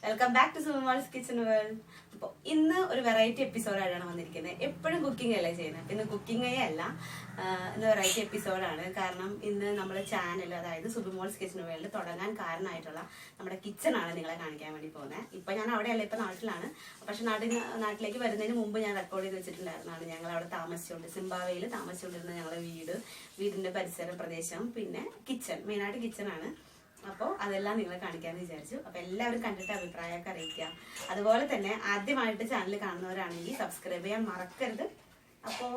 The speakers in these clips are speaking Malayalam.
Welcome back to Sumol's kitchen world. അപ്പോൾ ഇന്ന് ഒരു വെറൈറ്റി എപ്പിസോഡായിട്ടാണ് വന്നിരിക്കുന്നത്. എപ്പോഴും കുക്കിംഗ് അല്ലേ ചെയ്യുന്നത്, ഇന്ന് കുക്കിംഗേ അല്ല, ഇന്ന് വെറൈറ്റി എപ്പിസോഡാണ്. കാരണം ഇന്ന് നമ്മുടെ ചാനൽ, അതായത് സുബിമോൾസ് കിച്ചൺ വേൾഡ് തുടങ്ങാൻ കാരണമായിട്ടുള്ള നമ്മുടെ കിച്ചണാണ് നിങ്ങളെ കാണിക്കാൻ വേണ്ടി പോകുന്നത്. ഇപ്പം ഞാൻ അവിടെയല്ല, ഇപ്പം നാട്ടിലാണ്. പക്ഷെ നാട്ടിലേക്ക് വരുന്നതിന് മുമ്പ് ഞാൻ റെക്കോർഡ് ചെയ്ത് വെച്ചിട്ടുണ്ടായിരുന്നതാണ്. ഞങ്ങൾ അവിടെ താമസിച്ചുകൊണ്ട്, സിംബാബ്വേയിൽ താമസിച്ചുകൊണ്ടിരുന്ന ഞങ്ങളുടെ വീടിന്റെ പരിസര പ്രദേശം, പിന്നെ കിച്ചൺ, മെയിനായിട്ട് കിച്ചണാണ്. അപ്പോൾ അതെല്ലാം നിങ്ങളെ കാണിക്കാമെന്ന് വിചാരിച്ചു. അപ്പോൾ എല്ലാവരും കണ്ടിട്ട് അഭിപ്രായമൊക്കെ അറിയിക്കാം. അതുപോലെ തന്നെ ആദ്യമായിട്ട് ചാനൽ കാണുന്നവരാണെങ്കിൽ സബ്സ്ക്രൈബ് ചെയ്യാൻ മറക്കരുത്. അപ്പോൾ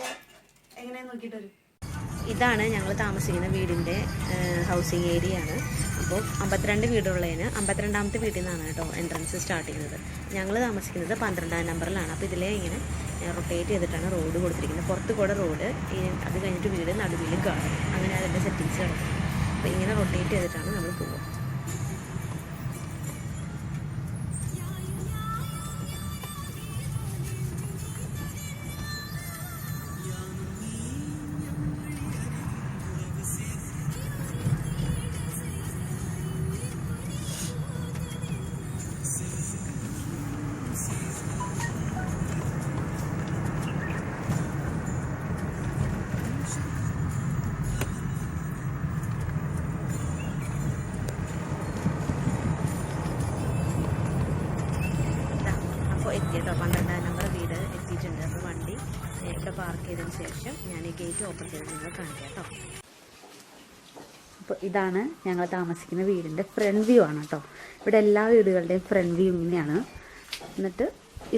എങ്ങനെ നോക്കിയിട്ടൊരു ഇതാണ് ഞങ്ങൾ താമസിക്കുന്ന വീടിൻ്റെ ഹൗസിങ് ഏരിയ ആണ്. അപ്പോൾ 52 വീടുള്ളതിന് 52ാമത്തെ വീട്ടിൽ നിന്നാണ് കേട്ടോ എൻട്രൻസ് സ്റ്റാർട്ട് ചെയ്യുന്നത്. ഞങ്ങൾ താമസിക്കുന്നത് 12ാം നമ്പറിലാണ്. അപ്പോൾ ഇതിലേ ഇങ്ങനെ റൊട്ടേറ്റ് ചെയ്തിട്ടാണ് റോഡ് കൊടുത്തിരിക്കുന്നത്. പുറത്ത് കൂടെ റോഡ്, അത് കഴിഞ്ഞിട്ട് വീട്, നടുവിൽ ഗാർഡൻ, അങ്ങനെ അതിൻ്റെ സെറ്റിങ്സ് കിടക്കും. അപ്പോൾ ഇങ്ങനെ റൊട്ടേറ്റ് ചെയ്തിട്ടാണ് നമ്മൾ പോവുക. എത്തിയിട്ടോ, 12ാം നമ്പർ വീട് എത്തിയിട്ടുണ്ട്. അപ്പോൾ വണ്ടി ഇവിടെ പാർക്ക് ചെയ്തതിന് ശേഷം ഞാൻ ഈ ഗേറ്റ് ഓപ്പൺ ചെയ്ത് നിങ്ങൾ കാണിക്കാം കേട്ടോ. അപ്പോൾ ഇതാണ് ഞങ്ങൾ താമസിക്കുന്ന വീടിൻ്റെ ഫ്രണ്ട് വ്യൂ ആണ് കേട്ടോ. ഇവിടെ എല്ലാ വീടുകളുടെയും ഫ്രണ്ട് വ്യൂ ഇങ്ങനെയാണ്. എന്നിട്ട്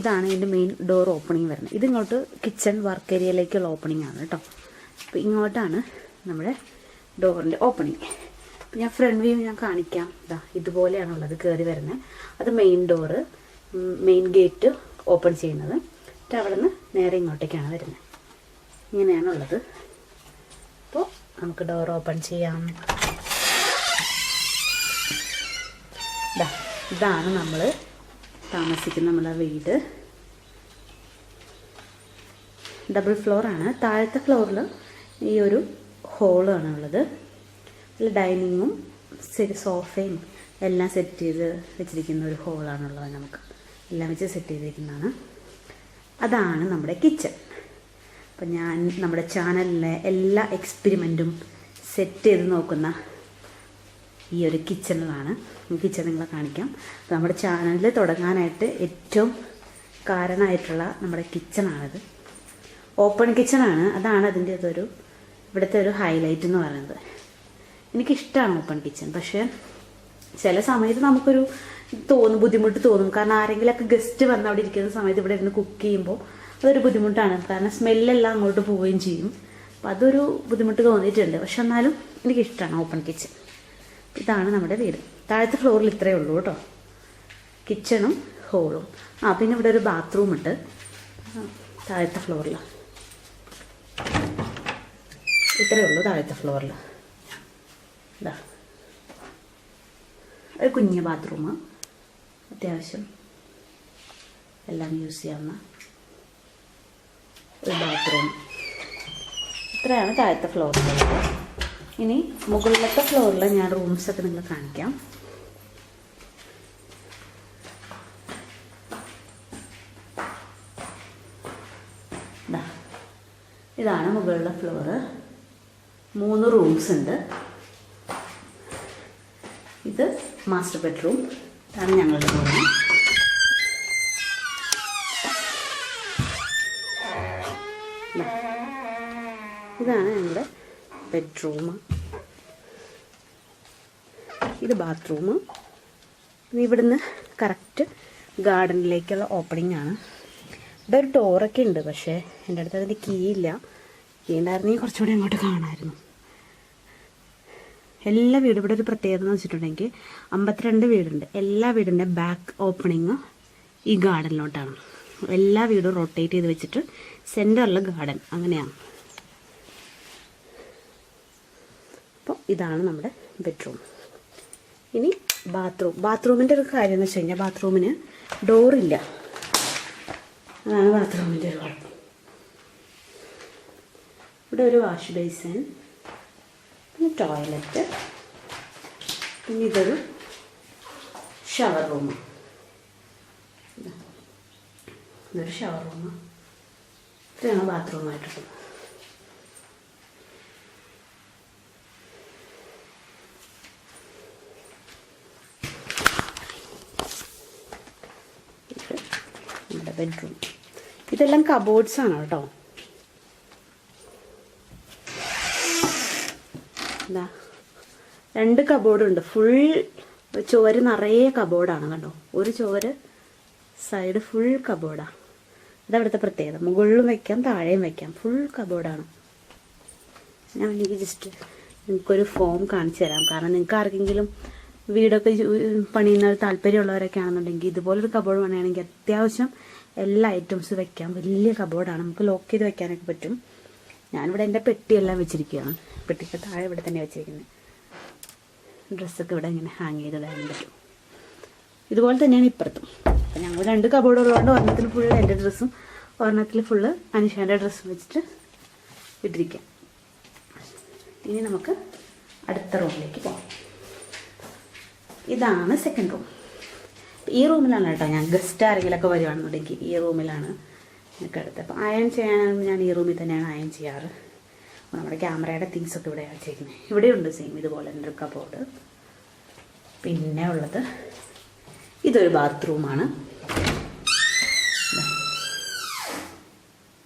ഇതാണ് ഇതിൻ്റെ മെയിൻ ഡോർ ഓപ്പണിങ് വരുന്നത്. ഇതിങ്ങോട്ട് കിച്ചൺ വർക്ക് ഏരിയയിലേക്കുള്ള ഓപ്പണിംഗ് ആണ് കേട്ടോ. അപ്പോൾ ഇങ്ങോട്ടാണ് നമ്മുടെ ഡോറിൻ്റെ ഓപ്പണിങ്. അപ്പോൾ ഞാൻ ഫ്രണ്ട് വ്യൂ ഞാൻ കാണിക്കാം. ഇതുപോലെയാണുള്ളത് കയറി വരുന്നത്. അത് main door, main gate open ചെയ്യുന്നത്. എന്നിട്ട് അവിടെ നിന്ന് നേരെ ഇങ്ങോട്ടേക്കാണ് വരുന്നത്. ഇങ്ങനെയാണുള്ളത്. അപ്പോൾ നമുക്ക് ഡോർ ഓപ്പൺ ചെയ്യാം. ഇതാണ് നമ്മൾ താമസിക്കുന്ന നമ്മുടെ വീട്. ഡബിൾ ഫ്ലോറാണ്. താഴത്തെ ഫ്ലോറിൽ ഈ ഒരു ഹോളാണ് ഉള്ളത്. അതിൽ ഡൈനിങ്ങും സോഫയും എല്ലാം സെറ്റ് ചെയ്ത് വെച്ചിരിക്കുന്ന ഒരു ഹോളാണുള്ളത്. നമുക്ക് എല്ലാം വെച്ച് സെറ്റ് ചെയ്തിരിക്കുന്നതാണ്. അതാണ് നമ്മുടെ കിച്ചൺ. അപ്പം ഞാൻ നമ്മുടെ ചാനലിലെ എല്ലാ എക്സ്പെരിമെൻറ്റും സെറ്റ് ചെയ്ത് നോക്കുന്ന ഈ ഒരു കിച്ചണിലാണ്. കിച്ചൺ നിങ്ങളെ കാണിക്കാം. അപ്പം നമ്മുടെ ചാനലിൽ തുടങ്ങാനായിട്ട് ഏറ്റവും കാരണമായിട്ടുള്ള നമ്മുടെ കിച്ചണാണിത്. ഓപ്പൺ കിച്ചണാണ്. അതാണ് അതിൻ്റെ ഇവിടുത്തെ ഒരു ഹൈലൈറ്റ് എന്ന് പറയുന്നത്. എനിക്കിഷ്ടമാണ് ഓപ്പൺ കിച്ചൺ. പക്ഷേ ചില സമയത്ത് നമുക്കൊരു ബുദ്ധിമുട്ട് തോന്നും. കാരണം ആരെങ്കിലുമൊക്കെ ഗസ്റ്റ് വന്ന് അവിടെ ഇരിക്കുന്ന സമയത്ത് ഇവിടെ ഇരുന്ന് കുക്ക് ചെയ്യുമ്പോൾ അതൊരു ബുദ്ധിമുട്ടാണ്. കാരണം സ്മെല്ലെല്ലാം അങ്ങോട്ട് പോവുകയും ചെയ്യും. അപ്പോൾ അതൊരു ബുദ്ധിമുട്ട് തോന്നിയിട്ടുണ്ട്. പക്ഷെ എന്നാലും എനിക്കിഷ്ടമാണ് ഓപ്പൺ കിച്ചൺ. ഇതാണ് നമ്മുടെ വീട്. താഴത്തെ ഫ്ലോറിൽ ഇത്രയേ ഉള്ളൂ കേട്ടോ, കിച്ചണും ഹോളും. പിന്നെ ഇവിടെ ഒരു ബാത്റൂം ഉണ്ട് താഴത്തെ ഫ്ലോറിൽ. ഇത്രയേ ഉള്ളൂ താഴത്തെ ഫ്ലോറിൽ. ഒരു കുഞ്ഞ് ബാത്റൂം, അത്യാവശ്യം എല്ലാം യൂസ് ചെയ്യാവുന്ന ഒരു ബാത്റൂം. ഇത്രയാണ് താഴത്തെ ഫ്ലോറിലുള്ളത്. ഇനി മുകളിലത്തെ ഫ്ലോറിൽ ഞാൻ റൂംസൊക്കെ നിങ്ങൾ കാണിക്കാം. ഇതാണ് മുകളിലെ ഫ്ലോറ്. 3 റൂംസ് ഉണ്ട്. ഇത് മാസ്റ്റർ ബെഡ്റൂം. ഇതാണ് ഞങ്ങളുടെ റൂം. ഇതാണ് ഞങ്ങളുടെ ബെഡ്റൂം. ഇത് ബാത്റൂം. ഇവിടുന്ന് കറക്റ്റ് ഗാർഡനിലേക്കുള്ള ഓപ്പണിംഗ് ആണ്. ഇവിടെ ഒരു ഡോറൊക്കെ ഉണ്ട്. പക്ഷേ എൻ്റെ അടുത്ത് അതിൻ്റെ കീ ഇല്ല. കീ ഉണ്ടായിരുന്നെങ്കിൽ കുറച്ചുകൂടി അങ്ങോട്ട് കാണാമായിരുന്നു. എല്ലാ വീടും ഇവിടെ ഒരു പ്രത്യേകത എന്ന് വെച്ചിട്ടുണ്ടെങ്കിൽ 52 വീടുണ്ട്. എല്ലാ വീടിൻ്റെ ബാക്ക് ഓപ്പണിങ് ഈ ഗാർഡനിലോട്ടാണ്. എല്ലാ വീടും റൊട്ടേറ്റ് ചെയ്ത് വെച്ചിട്ട് സെൻറ്ററിൽ ഗാർഡൻ, അങ്ങനെയാണ്. അപ്പോൾ ഇതാണ് നമ്മുടെ ബെഡ്റൂം. ഇനി ബാത്റൂമിൻ്റെ ഒരു കാര്യം എന്ന് വെച്ച് കഴിഞ്ഞാൽ ബാത്റൂമിന് ഡോറില്ല. അതാണ് ബാത്റൂമിൻ്റെ ഒരു കുഴപ്പം. ഇവിടെ ഒരു വാഷ് ബേസിൻ, പിന്നെ ടോയ്ലറ്റ്, പിന്നെ ഇതൊരു ഷവർ റൂം. ഇതൊരു ഷവർ റൂം. ഇത്രയാണ് ബാത്റൂമായിട്ടുള്ളത്. നമ്മുടെ ബെഡ്റൂം. ഇതെല്ലാം കബോർഡ്സാണ് കേട്ടോ. എന്താ 2 കബോർഡുണ്ട്. ഫുൾ ചുവര് നിറയെ കബോർഡാണ് കണ്ടോ. ഒരു ചുവര് സൈഡ് ഫുൾ കബോർഡാണ്. ഇതവിടുത്തെ പ്രത്യേകത. മുകളിലും വയ്ക്കാം താഴെയും വയ്ക്കാം. ഫുൾ കബോർഡാണ്. എനിക്ക് ജസ്റ്റ് നിങ്ങൾക്കൊരു ഫോം കാണിച്ചു തരാം. കാരണം നിങ്ങൾക്ക് ആർക്കെങ്കിലും വീടൊക്കെ പണിയുന്ന താല്പര്യമുള്ളവരൊക്കെ ആണെന്നുണ്ടെങ്കിൽ ഇതുപോലൊരു കബോർഡ് പണിയാണെങ്കിൽ അത്യാവശ്യം എല്ലാ ഐറ്റംസും വെക്കാം. വലിയ കബോർഡാണ്. നമുക്ക് ലോക്ക് ചെയ്ത് വെക്കാനൊക്കെ പറ്റും. ഞാനിവിടെ എൻ്റെ പെട്ടിയെല്ലാം വെച്ചിരിക്കുകയാണ്. പെട്ടിക്ക് താഴെ ഇവിടെ തന്നെ വെച്ചിരിക്കുന്നത്. ഡ്രസ്സൊക്കെ ഇവിടെ ഇങ്ങനെ ഹാങ് ചെയ്ത് ഇടാൻ പറ്റും. ഇതുപോലെ തന്നെയാണ് ഇപ്പുറത്തും. അപ്പം ഞങ്ങൾ 2 കബോർഡ് ഉള്ളതുകൊണ്ട് ഒരെണ്ണത്തിൽ ഫുള്ള് എൻ്റെ ഡ്രസ്സും ഒരെണ്ണത്തിൽ ഫുള്ള് അനുഷാൻ്റെ ഡ്രസ്സും വെച്ചിട്ട് ഇട്ടിരിക്കാം. ഇനി നമുക്ക് അടുത്ത റൂമിലേക്ക് പോകാം. ഇതാണ് സെക്കൻഡ് റൂം. ഈ റൂമിലാണ് കേട്ടോ ഞാൻ ഗസ്റ്റ് ആരെങ്കിലുമൊക്കെ വരുവാണെന്നുണ്ടെങ്കിൽ ഈ റൂമിലാണ് എനിക്ക് അടുത്ത്. അപ്പം അയൺ ചെയ്യാനാണ് ഞാൻ ഈ റൂമിൽ തന്നെയാണ് അയൺ ചെയ്യാറ്. നമ്മുടെ ക്യാമറയുടെ തിങ്സൊക്കെ ഇവിടെയാണ് വെച്ചേക്കുന്നത്. ഇവിടെയുണ്ട് സെയിം ഇതുപോലെ ഒരു കബോർഡ്. പിന്നെ ഉള്ളത് ഇതൊരു ബാത്റൂമാണ്.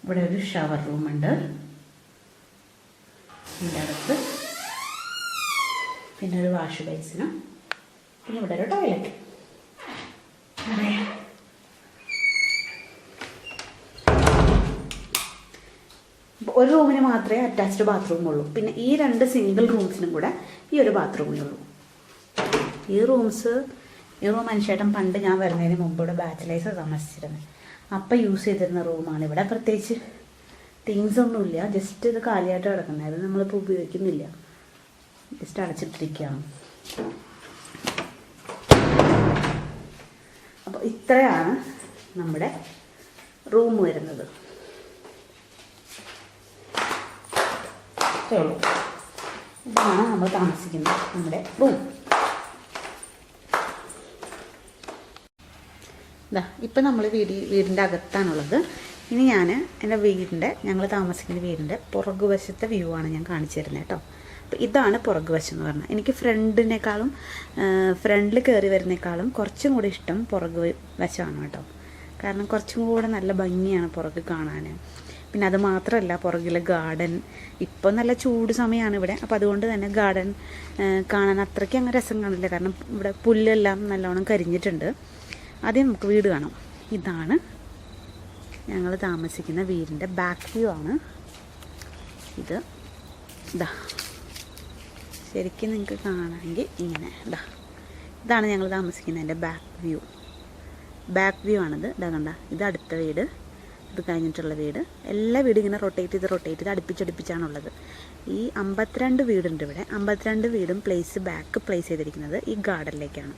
ഇവിടെ ഒരു ഷവർ റൂമുണ്ട് ഇതിൻ്റെ അടുത്ത്. പിന്നെ ഒരു വാഷ് ബേസിനും പിന്നെ ഇവിടെ ഒരു ടോയ്ലറ്റ്. ഒരു റൂമിന് മാത്രമേ അറ്റാച്ച്ഡ് ബാത്റൂം ഉള്ളൂ. പിന്നെ ഈ 2 സിംഗിൾ റൂംസിനും കൂടെ ഈ ഒരു ബാത്റൂമേ ഉള്ളൂ. ഈ റൂം മനുഷ്യട്ടൻ പണ്ട് ഞാൻ വരുന്നതിന് മുമ്പ് ഇവിടെ ബാച്ചിലേഴ്സ് താമസിച്ചിരുന്നത്. അപ്പം യൂസ് ചെയ്തിരുന്ന റൂമാണ്. ഇവിടെ പ്രത്യേകിച്ച് തിങ്സ് ഒന്നുമില്ല. ജസ്റ്റ് ഇത് കാലിയായിട്ട് കിടക്കുന്നത്. അത് നമ്മളിപ്പോൾ ഉപയോഗിക്കുന്നില്ല. ജസ്റ്റ് അടച്ചിട്ടിരിക്കുകയാണ്. അപ്പോൾ ഇത്രയാണ് നമ്മുടെ റൂം വരുന്നത്. ഇത്രയേ ഉള്ളൂ. ഇതാണ് നമ്മൾ താമസിക്കുന്നത് നമ്മുടെ റൂം. ഇപ്പം നമ്മൾ വീടിൻ്റെ അകത്താണുള്ളത്. ഇനി ഞാൻ എൻ്റെ ഞങ്ങൾ താമസിക്കുന്ന വീടിൻ്റെ പുറകുവശത്തെ വ്യൂ ആണ് ഞാൻ കാണിച്ചു തരുന്നത് കേട്ടോ. അപ്പോൾ ഇതാണ് പുറകുവശം എന്ന് പറഞ്ഞാൽ. എനിക്ക് ഫ്രണ്ടിൽ കയറി വരുന്നേക്കാളും കുറച്ചും കൂടി ഇഷ്ടം പുറകു വശമാണ് കേട്ടോ. കാരണം കുറച്ചും കൂടെ നല്ല ഭംഗിയാണ് പുറക് കാണാൻ. പിന്നെ അത് മാത്രമല്ല പുറകിലെ ഗാർഡൻ. ഇപ്പോൾ നല്ല ചൂട് സമയമാണ് ഇവിടെ. അപ്പോൾ അതുകൊണ്ട് തന്നെ ഗാർഡൻ കാണാൻ അത്രയ്ക്ക് അങ്ങ് രസം കാണില്ല. കാരണം ഇവിടെ പുല്ലെല്ലാം നല്ലോണം കരിഞ്ഞിട്ടുണ്ട്. ആദ്യം നമുക്ക് വീട് കാണാം. ഇതാണ് ഞങ്ങൾ താമസിക്കുന്ന വീടിൻ്റെ ബാക്ക് വ്യൂ ആണ് ഇത്. ശരിക്കും നിങ്ങൾക്ക് കാണാമെങ്കിൽ ഇങ്ങനെ ഇതാണ് ഞങ്ങൾ താമസിക്കുന്നതിൻ്റെ ബാക്ക് വ്യൂ ആണിത്. കണ്ട, ഇത് അടുത്ത വീട്, ഇത് കഴിഞ്ഞിട്ടുള്ള വീട്. എല്ലാ വീടും ഇങ്ങനെ റൊട്ടേറ്റ് ചെയ്ത് അടുപ്പിച്ചടുപ്പിച്ചാണുള്ളത്. ഈ 52 വീടുണ്ട് ഇവിടെ. 52 വീടും ബാക്ക് പ്ലേസ് ചെയ്തിരിക്കുന്നത് ഈ ഗാർഡനിലേക്കാണ്.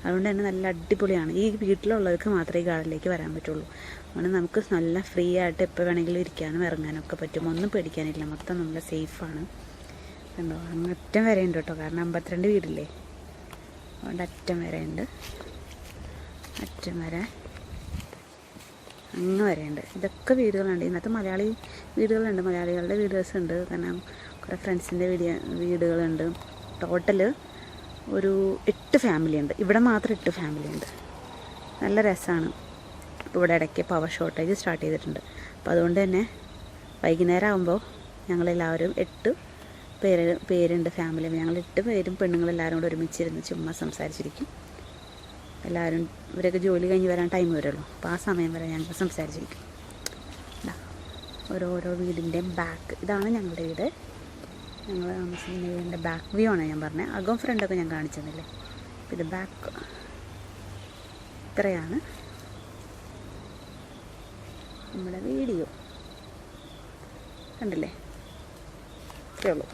അതുകൊണ്ട് തന്നെ നല്ല അടിപൊളിയാണ്. ഈ വീട്ടിലുള്ളവർക്ക് മാത്രമേ ഈ ഗാർഡനിലേക്ക് വരാൻ പറ്റുള്ളൂ. അതുകൊണ്ട് നമുക്ക് നല്ല ഫ്രീ ആയിട്ട് എപ്പോൾ വേണമെങ്കിലും ഇരിക്കാനും ഇറങ്ങാനും ഒക്കെ പറ്റും. ഒന്നും പേടിക്കാനില്ല. മൊത്തം നല്ല സേഫാണ്. കണ്ടോ, അങ്ങ് അറ്റം വരെ ഉണ്ട് കേട്ടോ. കാരണം 52 വീടില്ലേ, അതുകൊണ്ട് അറ്റം വരെ ഉണ്ട്. അറ്റം വരെ അങ്ങ് വരെയുണ്ട്. ഇതൊക്കെ വീടുകളുണ്ട്. ഇന്നത്തെ മലയാളി വീടുകളുണ്ട്, മലയാളികളുടെ വീഡിയോസ് ഉണ്ട്. കാരണം കുറേ ഫ്രണ്ട്സിൻ്റെ വീടുകളുണ്ട്. ടോട്ടൽ ഒരു 8 ഫാമിലി ഉണ്ട്. ഇവിടെ മാത്രം 8 ഫാമിലി ഉണ്ട്. നല്ല രസമാണ്. ഇപ്പോൾ ഇവിടെ ഇടയ്ക്ക് പവർ ഷോർട്ടേജ് സ്റ്റാർട്ട് ചെയ്തിട്ടുണ്ട്. അപ്പോൾ അതുകൊണ്ട് തന്നെ വൈകുന്നേരം ആകുമ്പോൾ ഞങ്ങളെല്ലാവരും 8 പേരുണ്ട് ഫാമിലി. ഞങ്ങൾ 8 പേരും പെണ്ണുങ്ങളെല്ലാവരും കൂടെ ഒരുമിച്ചിരുന്ന് ചുമ്മാ സംസാരിച്ചിരിക്കും. എല്ലാവരും ഇവരൊക്കെ ജോലി കഴിഞ്ഞ് വരാൻ ടൈം വരുമല്ലോ. അപ്പോൾ ആ സമയം വരെ ഞങ്ങൾ സംസാരിച്ചിരിക്കും. ഓരോ വീടിൻ്റെയും ബാക്ക്. ഇതാണ് ഞങ്ങളുടെ വീട്. ഞങ്ങൾ താമസിക്കുന്ന വീടിൻ്റെ ബാക്ക് വ്യൂ ആണ് ഞാൻ പറഞ്ഞത്. അകം ഫ്രണ്ടൊക്കെ ഞാൻ കാണിച്ചതല്ലേ. ഇത് ബാക്ക്. ഇത്രയാണ് നമ്മുടെ വീഡിയോ. കണ്ടില്ലേ, ഇത്രയേ ഉള്ളൂ.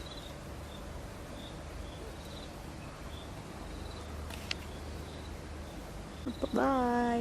അപ്പോൾ ബൈ.